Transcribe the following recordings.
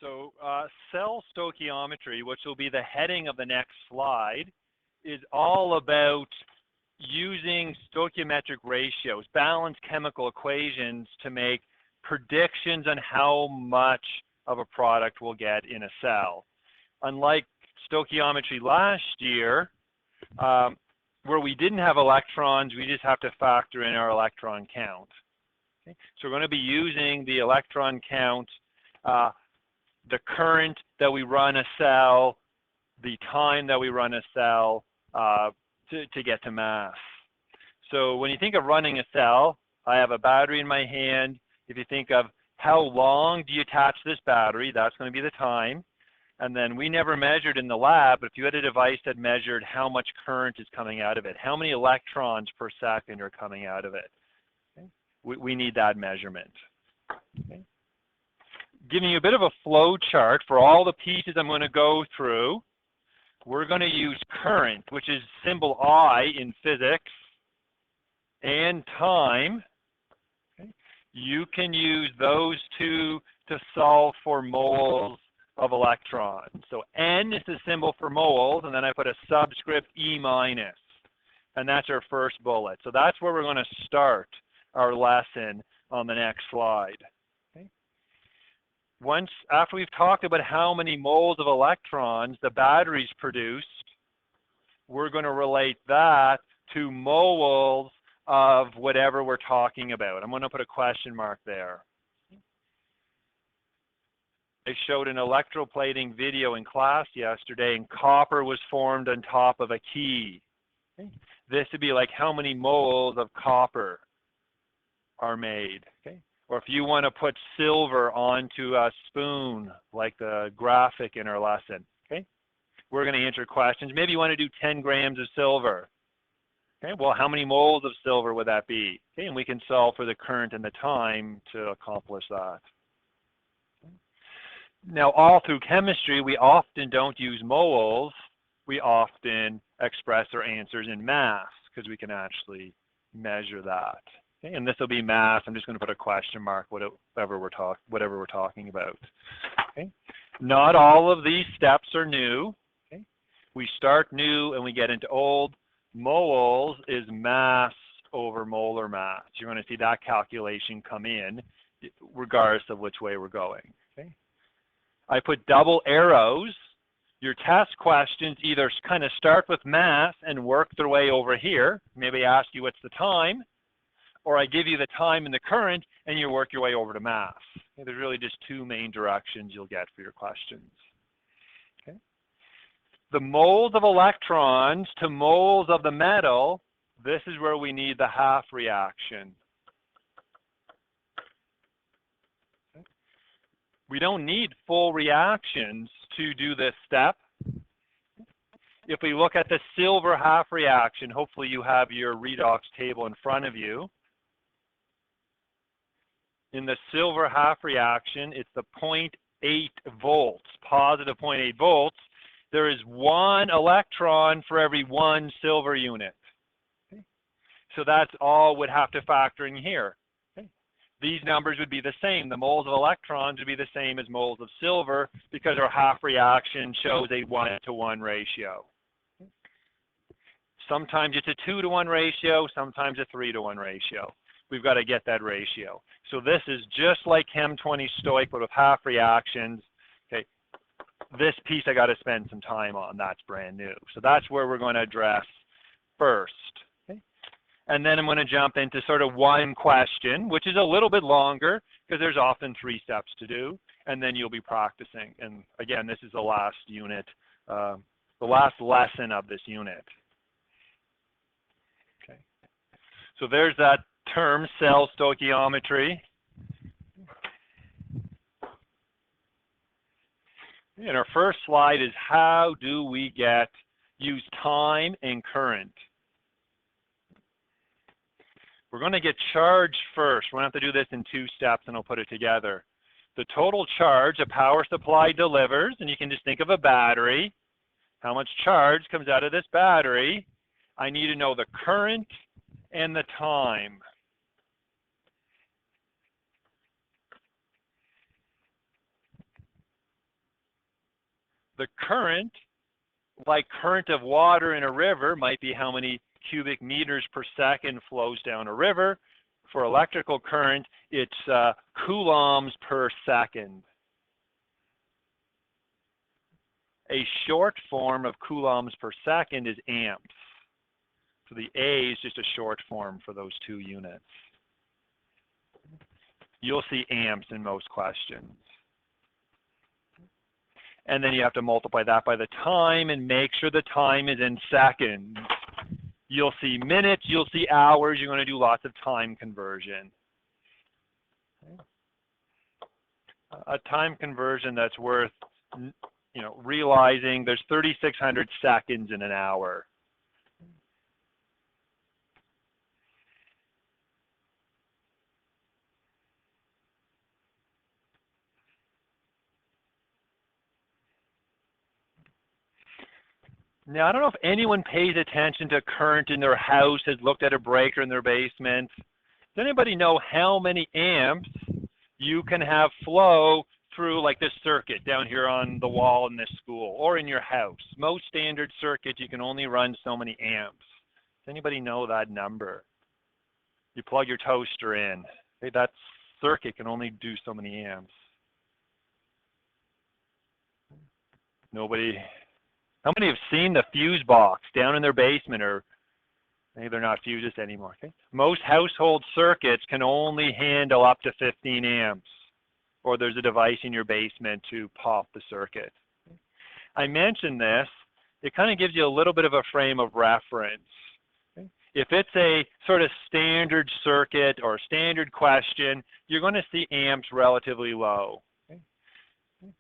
So cell stoichiometry, which will be the heading of the next slide, is all about using stoichiometric ratios, balanced chemical equations, to make predictions on how much of a product we'll get in a cell. Unlike stoichiometry last year, where we didn't have electrons, we just have to factor in our electron count. Okay? So we're going to be using the electron count, the current that we run a cell, the time that we run a cell to get to mass. So when you think of running a cell, I have a battery in my hand. If you think of how long do you attach this battery, that's going to be the time. And then we never measured in the lab, but if you had a device that measured how much current is coming out of it, how many electrons per second are coming out of it, okay? We need that measurement. Okay? Giving you a bit of a flow chart for all the pieces I'm going to go through. We're going to use current, which is symbol I in physics, and time. Okay? You can use those two to solve for moles of electrons. So N is the symbol for moles, and then I put a subscript E minus, and that's our first bullet. So that's where we're going to start our lesson on the next slide. Okay? After we've talked about how many moles of electrons the batteries produced, we're going to relate that to moles of whatever we're talking about. I'm going to put a question mark there. I showed an electroplating video in class yesterday, and copper was formed on top of a key. Okay? This would be like how many moles of copper are made. Okay? Or if you want to put silver onto a spoon, like the graphic in our lesson. Okay? We're going to answer questions. Maybe you want to do 10 grams of silver. Okay? Well, how many moles of silver would that be? Okay? And we can solve for the current and the time to accomplish that. Now, all through chemistry, we often don't use moles. We often express our answers in mass because we can actually measure that. Okay? And this will be mass. I'm just going to put a question mark, whatever we're talking about. Okay? Not all of these steps are new. Okay? We start new and we get into old. Moles is mass over molar mass. You're going to see that calculation come in regardless of which way we're going. Okay? I put double arrows. Your test questions either kind of start with mass and work their way over here. Maybe I ask you what's the time, or I give you the time and the current, and you work your way over to mass. Okay, there's really just two main directions you'll get for your questions. Okay. The moles of electrons to moles of the metal, this is where we need the half reaction. We don't need full reactions to do this step. If we look at the silver half reaction, hopefully you have your redox table in front of you. In the silver half reaction, it's the 0.8 volts, positive 0.8 volts. There is one electron for every one silver unit. Okay? So that's all we'd have to factor in here. These numbers would be the same. The moles of electrons would be the same as moles of silver because our half reaction shows a 1-to-1 ratio. Sometimes it's a 2-to-1 ratio, sometimes a 3-to-1 ratio. We've got to get that ratio. So this is just like Chem 20 Stoic, but with half reactions. Okay, this piece I got to spend some time on. That's brand new. So that's where we're going to address first. And then I'm going to jump into sort of one question, which is a little bit longer because there's often 3 steps to do, and then you'll be practicing. And again, this is the last unit, the last lesson of this unit. Okay. So there's that term, cell stoichiometry. And our first slide is how do we use time and current? We're going to get charge first. We're going to have to do this in 2 steps, and I'll put it together. The total charge a power supply delivers, and you can just think of a battery. How much charge comes out of this battery? I need to know the current and the time. The current, like current of water in a river, might be how many cubic meters per second flows down a river. For electrical current, it's coulombs per second. A short form of coulombs per second is amps. So the A is just a short form for those two units. You'll see amps in most questions. And then you have to multiply that by the time and make sure the time is in seconds. You'll see minutes, you'll see hours, you're going to do lots of time conversion. A time conversion that's worth, realizing there's 3,600 seconds in an hour. Now, I don't know if anyone pays attention to current in their house, has looked at a breaker in their basement. Does anybody know how many amps you can have flow through like this circuit down here on the wall in this school or in your house? Most standard circuits, you can only run so many amps. Does anybody know that number? You plug your toaster in. Okay, that circuit can only do so many amps. Nobody. How many have seen the fuse box down in their basement, or maybe they're not fuses anymore? Okay? Most household circuits can only handle up to 15 amps, or there's a device in your basement to pop the circuit. I mentioned this. It kind of gives you a little bit of a frame of reference. Okay? If it's a sort of standard circuit or standard question, you're going to see amps relatively low.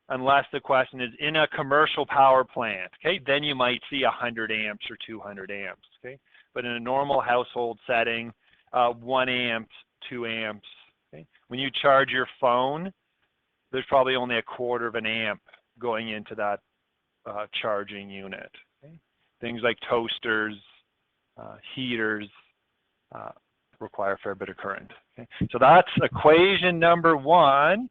Unless the question is in a commercial power plant, okay, then you might see 100 amps or 200 amps, okay? But in a normal household setting, 1 amp, 2 amps, okay? When you charge your phone, there's probably only 1/4 of an amp going into that charging unit, okay? Things like toasters, heaters require a fair bit of current, okay? So that's equation number 1.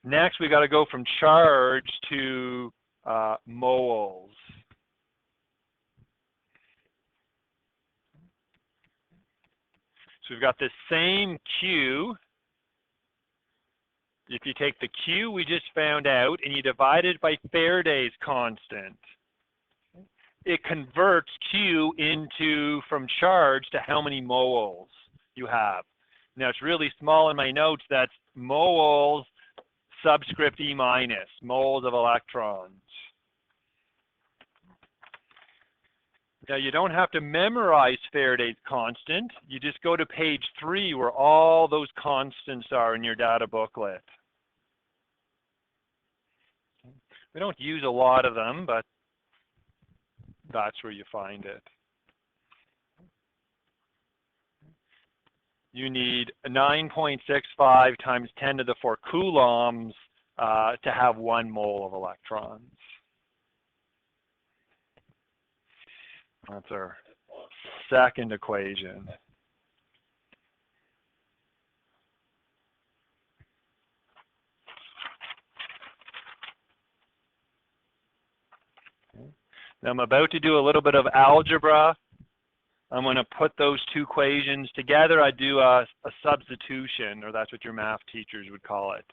Next, we got to go from charge to moles. So we've got the same Q. If you take the Q we just found out and you divide it by Faraday's constant, it converts Q into, from charge to how many moles you have. Now it's really small in my notes, that's moles subscript E minus, moles of electrons. Now you don't have to memorize Faraday's constant. You just go to page 3 where all those constants are in your data booklet. We don't use a lot of them, but that's where you find it. You need 9.65 times 10 to the 4 coulombs to have 1 mole of electrons. That's our second equation. Now I'm about to do a little bit of algebra. I'm going to put those two equations together. I do a substitution, or that's what your math teachers would call it.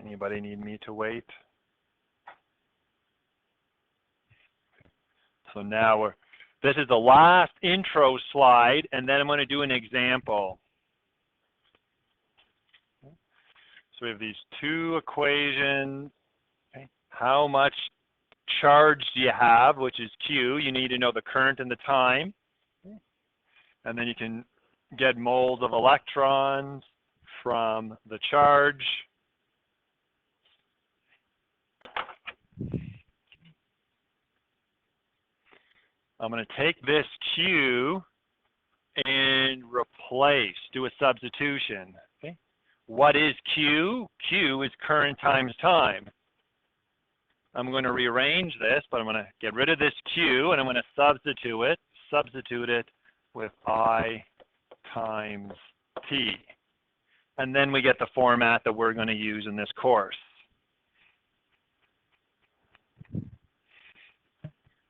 Anybody need me to wait? So now This is the last intro slide, and then I'm going to do an example. So we have these two equations. Okay. How much charge do you have, which is Q? You need to know the current and the time. Okay. And then you can get moles of electrons from the charge. I'm going to take this Q and replace, do a substitution. Okay. What is Q? Q is current times time. I'm going to rearrange this, but I'm going to get rid of this Q and I'm going to substitute it with I times T. And then we get the format that we're going to use in this course.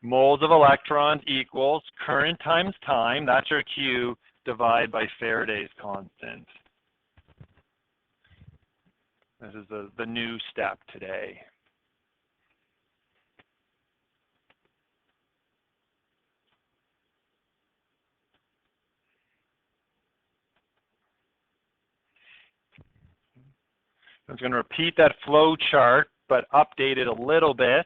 Moles of electrons equals current times time, that's our Q, divided by Faraday's constant. This is the new step today. I'm going to repeat that flow chart, but update it a little bit.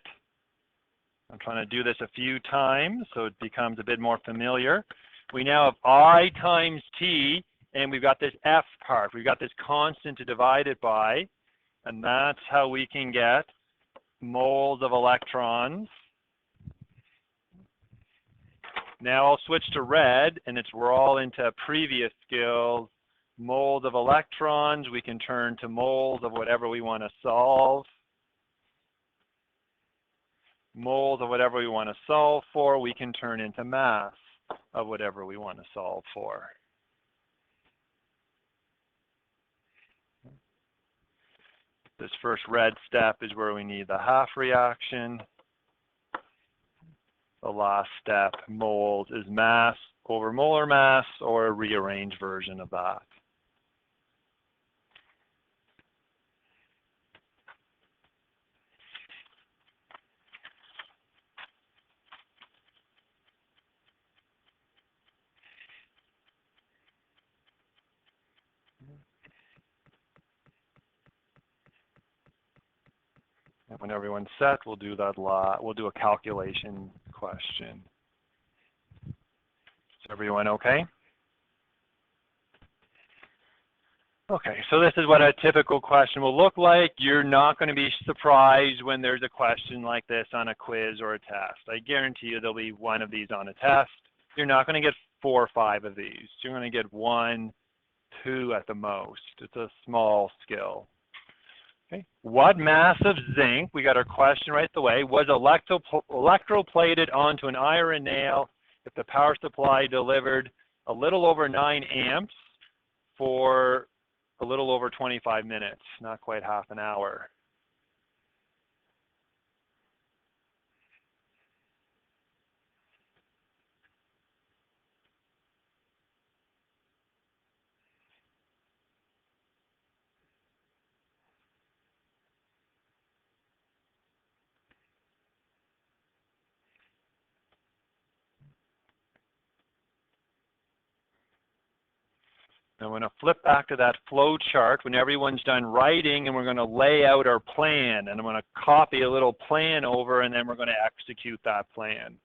I'm trying to do this a few times so it becomes a bit more familiar. We now have I times T, and we've got this F part. We've got this constant to divide it by, and that's how we can get moles of electrons. Now I'll switch to red, and we're all into previous skills. Moles of electrons, we can turn to moles of whatever we want to solve. Moles of whatever we want to solve for, we can turn into mass of whatever we want to solve for. This first red step is where we need the half reaction. The last step, moles, is mass over molar mass, or a rearranged version of that. And when everyone's set, we'll do that we'll do a calculation question. Is everyone okay? Okay, so this is what a typical question will look like. You're not going to be surprised when there's a question like this on a quiz or a test. I guarantee you there'll be one of these on a test. You're not going to get 4 or 5 of these. You're going to get 1, 2 at the most. It's a small skill. Okay. What mass of zinc, we got our question right away, was electroplated onto an iron nail if the power supply delivered a little over 9 amps for a little over 25 minutes, not quite half an hour? Now we're going to flip back to that flow chart when everyone's done writing, and we're going to lay out our plan. And I'm going to copy a little plan over, and then we're going to execute that plan.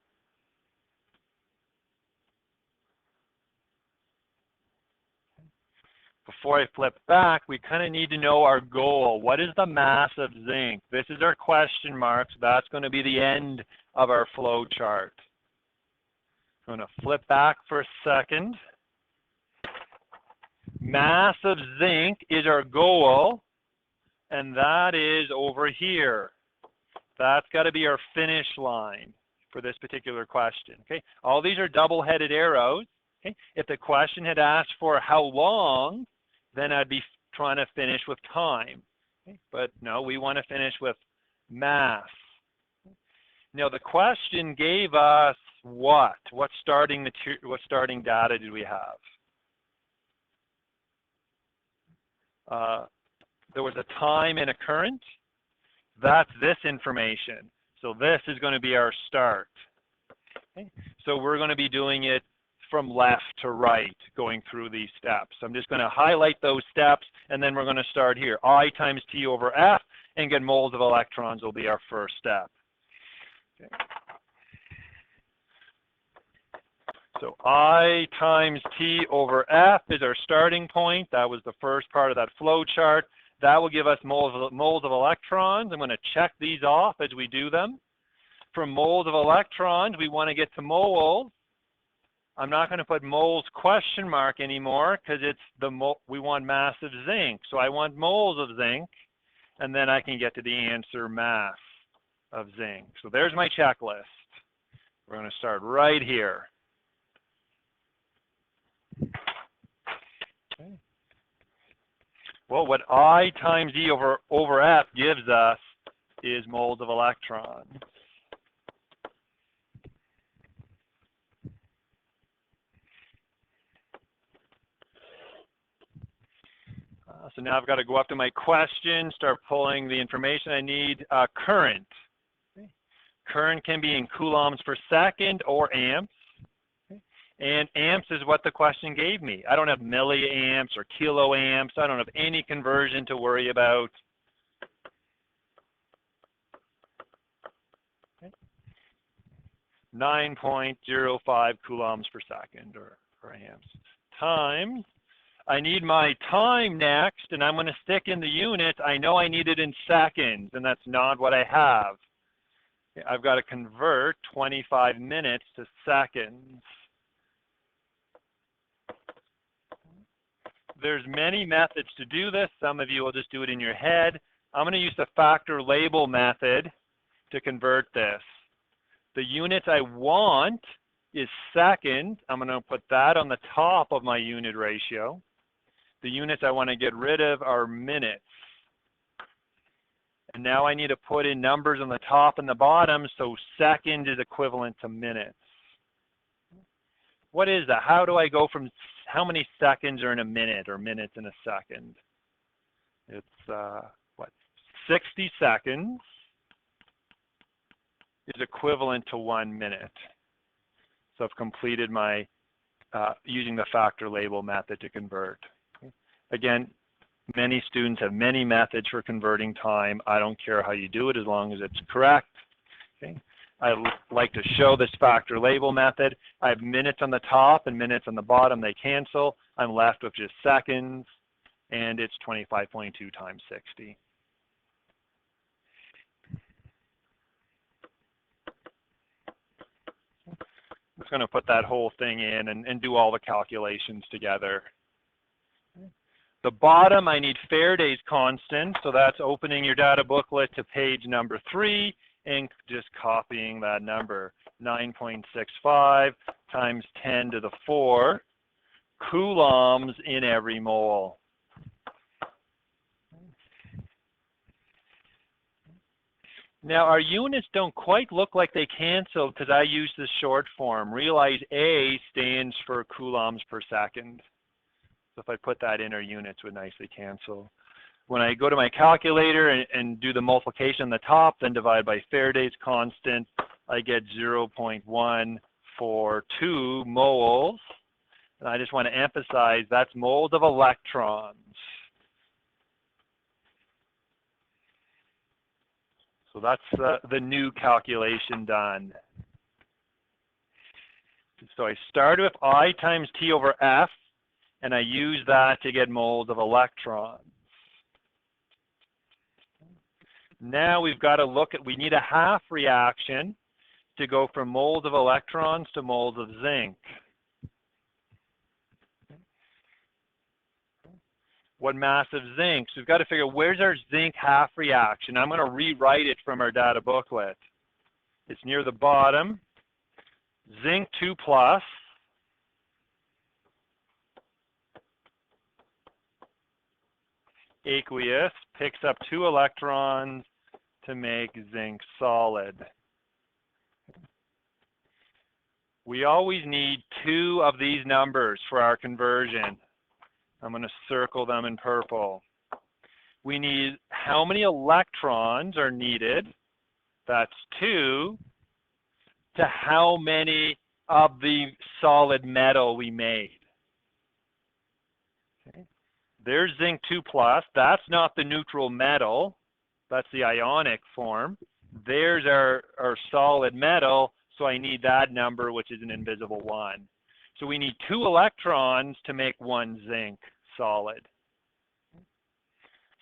Before I flip back, we kind of need to know our goal. What is the mass of zinc? This is our question mark, so that's going to be the end of our flow chart. I'm going to flip back for a second. Mass of zinc is our goal, and that is over here. That's got to be our finish line for this particular question. Okay, all these are double-headed arrows. Okay, if the question had asked for how long, then I'd be trying to finish with time. Okay, but no, we want to finish with mass. Now the question gave us what? What starting data did we have? There was a time and a current. That's this information. So this is going to be our start. Okay? So we're going to be doing it from left to right, going through these steps. I'm just going to highlight those steps, and then we're going to start here. I times T over F, and get moles of electrons will be our first step. Okay. So I times T over F is our starting point. That was the first part of that flow chart. That will give us moles of electrons. I'm going to check these off as we do them. For moles of electrons, we want to get to moles. I'm not going to put moles question mark anymore because it's we want mass of zinc. So I want moles of zinc, and then I can get to the answer mass of zinc. So there's my checklist. We're going to start right here. Okay. Well, what I times E over F gives us is moles of electrons. So now I've got to go up to my question, start pulling the information I need. Current. Okay. Current can be in coulombs per second or amps. Okay. And amps is what the question gave me. I don't have milliamps or kiloamps. I don't have any conversion to worry about. Okay. 9.05 coulombs per second or amps. Times. I need my time next, and I'm going to stick in the unit. I know I need it in seconds, and that's not what I have. I've got to convert 25 minutes to seconds. There's many methods to do this. Some of you will just do it in your head. I'm going to use the factor label method to convert this. The unit I want is seconds. I'm going to put that on the top of my unit ratio. The units I want to get rid of are minutes. And now I need to put in numbers on the top and the bottom, so second is equivalent to minutes. What is that? How do I go from how many seconds are in a minute or minutes in a second? It's, what, 60 seconds is equivalent to 1 minute. So I've completed my, using the factor label method to convert. Again, many students have many methods for converting time. I don't care how you do it as long as it's correct. Okay. I like to show this factor label method. I have minutes on the top and minutes on the bottom. They cancel. I'm left with just seconds, and it's 25.2 times 60. I'm just going to put that whole thing in and do all the calculations together. The bottom, I need Faraday's constant, so that's opening your data booklet to page number 3 and just copying that number, 9.65 times 10 to the 4 coulombs in every mole. Now, our units don't quite look like they cancel because I use the short form. Realize A stands for coulombs per second. So if I put that in, our units would nicely cancel. When I go to my calculator and do the multiplication on the top, then divide by Faraday's constant, I get 0.142 moles. And I just want to emphasize that's moles of electrons. So that's the new calculation done. So I started with I times T over F, and I use that to get moles of electrons. Now we've got to look at, we need a half reaction to go from moles of electrons to moles of zinc. What mass of zinc? So we've got to figure where's our zinc half reaction. I'm going to rewrite it from our data booklet. It's near the bottom. Zinc 2 plus. Aqueous picks up 2 electrons to make zinc solid. We always need 2 of these numbers for our conversion. I'm going to circle them in purple. We need how many electrons are needed? That's 2 to how many of the solid metal we made. Okay. There's zinc 2 plus. That's not the neutral metal. That's the ionic form. There's our solid metal, so I need that number, which is an invisible 1. So we need 2 electrons to make 1 zinc solid.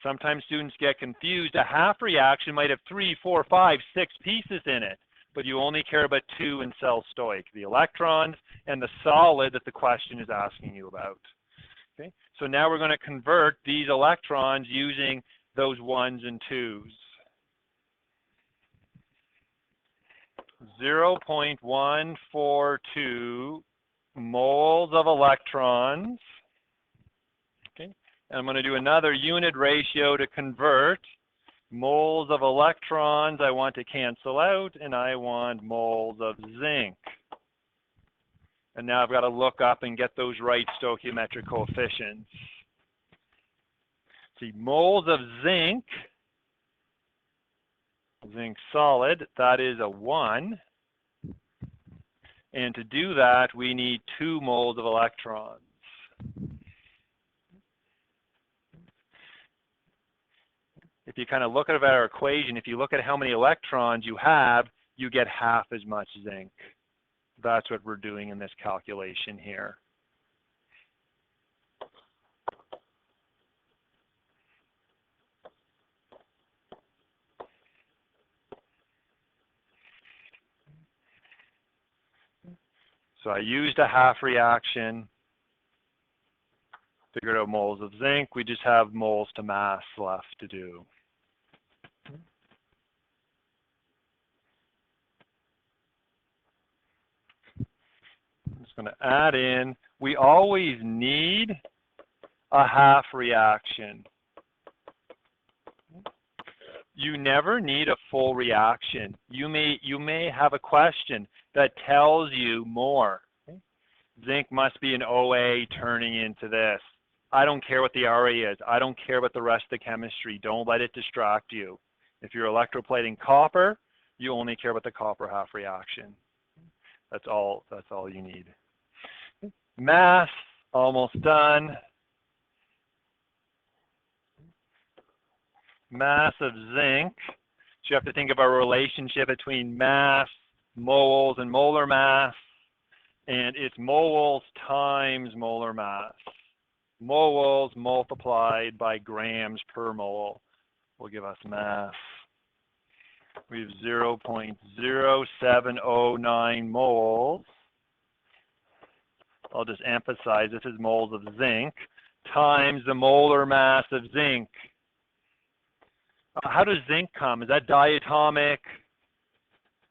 Sometimes students get confused. A half reaction might have 3, 4, 5, 6 pieces in it, but you only care about 2 in cell stoic, the electrons and the solid that the question is asking you about. Okay, so now we're going to convert these electrons using those 1s and 2s. 0.142 moles of electrons. Okay, and I'm going to do another unit ratio to convert moles of electrons. I want to cancel out, and I want moles of zinc. And now I've got to look up and get those right stoichiometric coefficients. See, moles of zinc solid, that is a 1. And to do that, we need 2 moles of electrons. If you kind of look at our equation, if you look at how many electrons you have, you get half as much zinc. That's what we're doing in this calculation here. So I used a half reaction, figured out moles of zinc. We just have moles to mass left to do. I'm just going to add in, we always need a half reaction. You never need a full reaction. You may have a question that tells you more. Zinc must be an OA turning into this. I don't care what the RA is. I don't care about the rest of the chemistry. Don't let it distract you. If you're electroplating copper, you only care about the copper half reaction. That's all you need. Mass, almost done. Mass of zinc. So you have to think of a relationship between mass, moles, and molar mass. And it's moles times molar mass. Moles multiplied by grams per mole will give us mass. We have 0.0709 moles. I'll just emphasize this is moles of zinc times the molar mass of zinc. How does zinc come? Is that diatomic?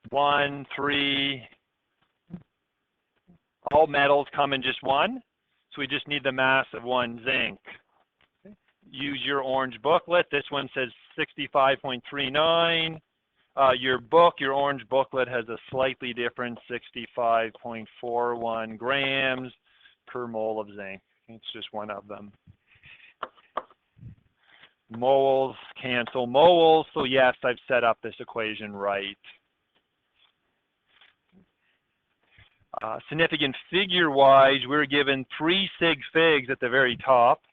1, 3? All metals come in just 1, so we just need the mass of 1 zinc. Use your orange booklet. This one says 65.39. Your orange booklet has a slightly different 65.41 grams per mole of zinc. It's just one of them. Moles cancel moles, so yes, I've set up this equation right. Significant figure-wise, we're given 3 sig figs at the very top.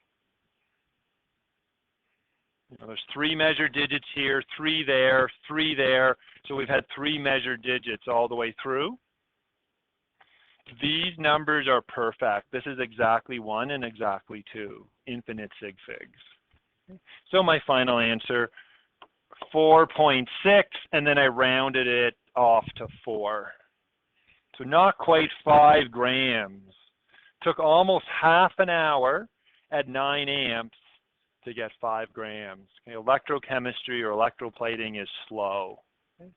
There's 3 measured digits here, 3 there, 3 there. So we've had 3 measured digits all the way through. These numbers are perfect. This is exactly 1 and exactly 2, infinite sig figs. So my final answer, 4.6, and then I rounded it off to 4. So not quite 5 grams. Took almost half an hour at 9 amps to get 5 grams. Okay, electrochemistry or electroplating is slow. Okay.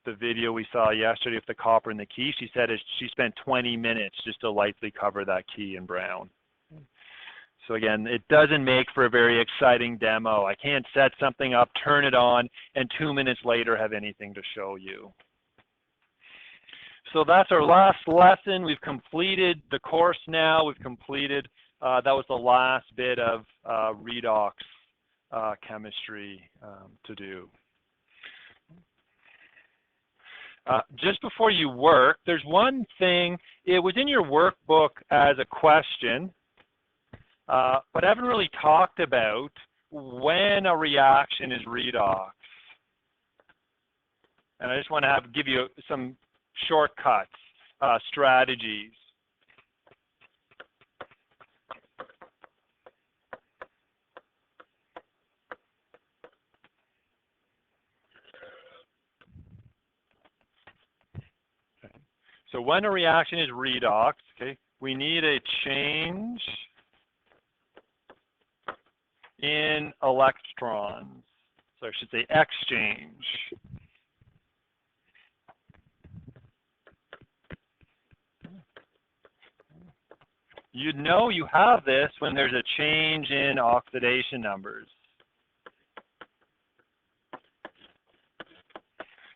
The video we saw yesterday of the copper and the key, she said she spent 20 minutes just to lightly cover that key in brown. So again, it doesn't make for a very exciting demo. I can't set something up, turn it on, and 2 minutes later have anything to show you. So that's our last lesson. We've completed the course now. We've completed, that was the last bit of redox chemistry to do. Just before you work, there's one thing, it was in your workbook as a question, but I haven't really talked about when a reaction is redox. And I just want to give you some shortcuts, strategies. Okay. So when a reaction is redox, okay, we need a change in electrons. So I should say exchange. You'd know you have this when there's a change in oxidation numbers.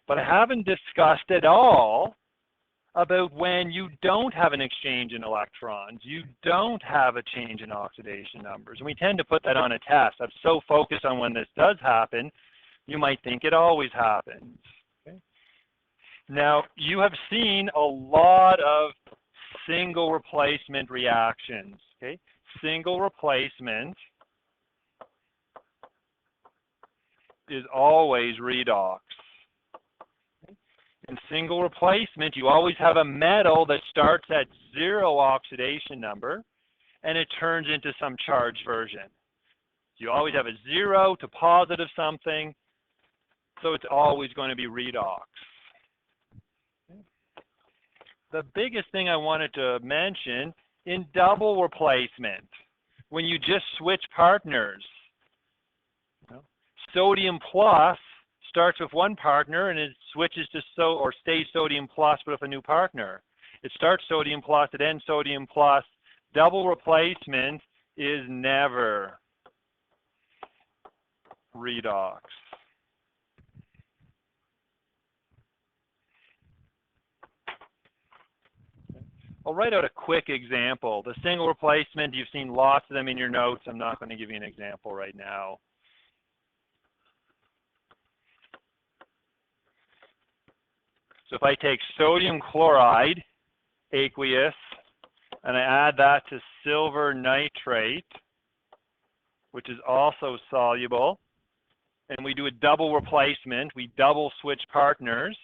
But I haven't discussed at all about when you don't have an exchange in electrons. You don't have a change in oxidation numbers. And we tend to put that on a test. I'm so focused on when this does happen, you might think it always happens. Okay? Now, you have seen a lot of single replacement reactions. Okay? Single replacement is always redox. In single replacement, you always have a metal that starts at 0 oxidation number and it turns into some charged version. You always have a 0 to positive something, so it's always going to be redox. The biggest thing I wanted to mention, in double replacement, when you just switch partners, sodium plus starts with one partner and it switches to or stays sodium plus but with a new partner. It starts sodium plus, it ends sodium plus. Double replacement is never redox. I'll write out a quick example. The single replacement, you've seen lots of them in your notes. I'm not going to give you an example right now. So if I take sodium chloride, aqueous, and I add that to silver nitrate, which is also soluble, and we do a double replacement, we double switch partners,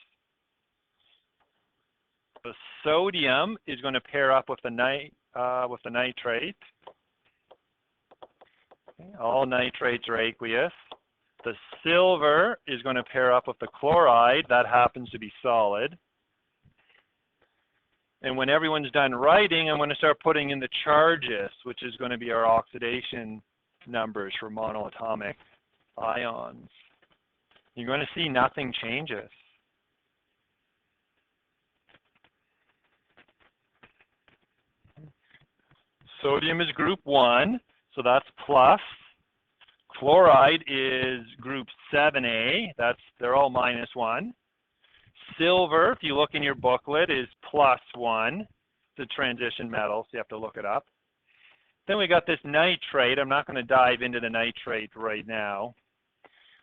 the sodium is going to pair up with the nitrate. Okay, all nitrates are aqueous. The silver is going to pair up with the chloride. That happens to be solid. And when everyone's done writing, I'm going to start putting in the charges, which is going to be our oxidation numbers for monoatomic ions. You're going to see nothing changes. Sodium is group 1, so that's plus. Chloride is group 7A, they're all -1. Silver, if you look in your booklet, is +1. It's a transition metal, so you have to look it up. Then we got this nitrate. I'm not going to dive into the nitrate right now.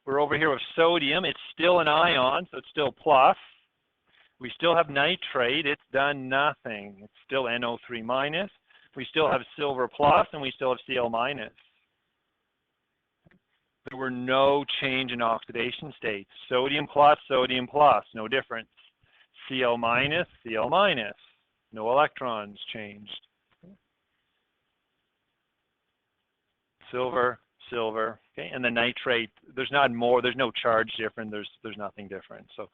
We're over here with sodium. It's still an ion, so it's still plus. We still have nitrate. It's done nothing. It's still NO3-. We still have silver plus, and we still have Cl-. There were no change in oxidation states. Sodium plus, no difference. Cl-, Cl-. No electrons changed. Silver, okay, and the nitrate, there's no charge different, there's nothing different. So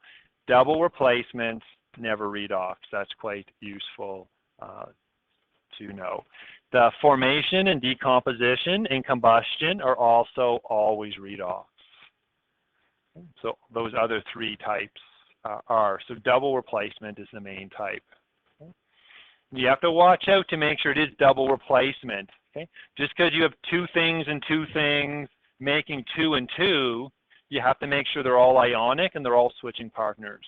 double replacement, never redox. That's quite useful to know. The formation and decomposition and combustion are also always redox. So those other 3 types are. So double replacement is the main type. You have to watch out to make sure it is double replacement. Okay? Just because you have 2 things and 2 things making 2 and 2, you have to make sure they're all ionic and they're all switching partners.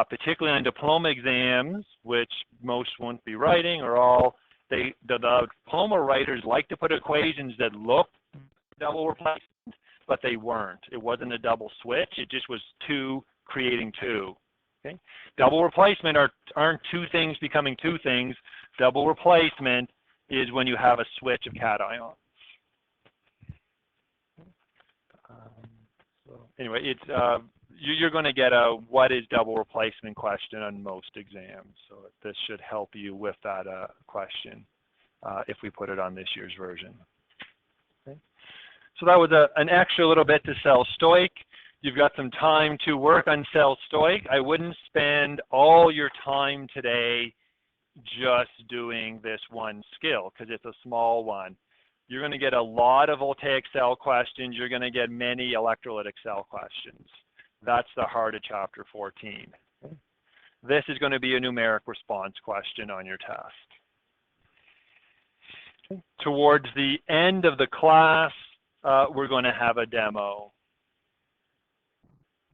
Particularly on diploma exams, which most won't be writing, or all, the diploma writers like to put equations that look double replacement, but they weren't. It wasn't a double switch. It just was 2 creating two. Okay? Double replacement aren't two things becoming two things. Double replacement is when you have a switch of cation. So anyway, it's you're going to get a what is double replacement question on most exams. So this should help you with that question if we put it on this year's version. Okay. So that was an extra little bit to sell Stoic. You've got some time to work on sell Stoic. I wouldn't spend all your time today just doing this one skill because it's a small one. You're going to get a lot of voltaic cell questions. You're going to get many electrolytic cell questions. That's the heart of chapter 14. Okay. This is going to be a numeric response question on your test. Okay. Towards the end of the class, we're going to have a demo.